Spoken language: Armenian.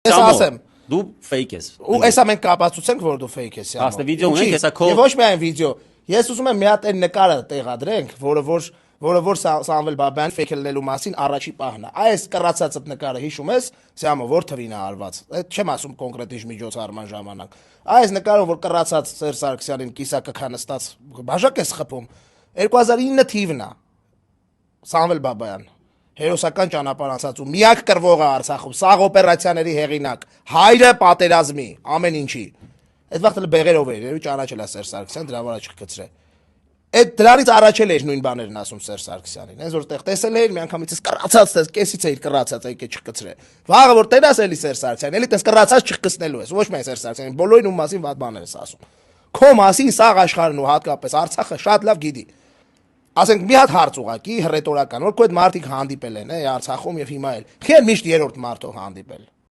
Ես ասեմ, դու fake ես։ Ու այսա մենք կապացուցենք, որ դու fake ես։ Հաստ վիդեո ունենք, հեսա քո։ Եվ ոչ միայն վիդեո։ Ես ուզում եմ մի հատ այն նկարը տեղադրենք, որը Սամվել Բաբայան fake-ելնելու մասին առաջի պահն է։ Այս կռացած նկարը հիշում ես, Սյամո, որ թվին է արված։ Այդ չեմ ասում կոնկրետ ինչ միջոցառման ժամանակ։ Այս նկարը, որ կռացած Սերժ Սարգսյանին կիսակը նստած բաժակ ես խփում, 2009 թիվն է։ Սամվել Բաբայան հերոսական ճանապարհ անցած ու միակ կրվողը Արցախում, սաղ օպերացիաների հեղինակ, հայրը պատերազմի, ամեն ինչի։ Այդ վաղտը բեղերով էր, ճանաչել է Սերժ Սարգսյան, դրա վրա չկծրե։ Այդ դրանից առաջել էր նույն բաներն ասում Սերժ Սարգսյանին, հենց որտեղ տեսել էր, միանգամից կռացած, կեսից էր կռացած, այլ չկծրե։ Վաղը որ տենաս էլի Սերժ Սարգսյան, էլի տես կռացած չկսնելու ես, ոչ միայն Սերժ Սարգսյանին, բոլորին ում մասին վատ բաներ ես ասում։ Քո մասին սաղ աշխարհն ու հատկապես Արցախը շատ լավ գիտի։ Ասենք մի հատ հարց ուղակի հռետորական, որ քո այդ մարդիկ հանդիպել են, Արցախում եւ հիմա էլ։ Խի են միշտ երրորդ մարդով հանդիպել։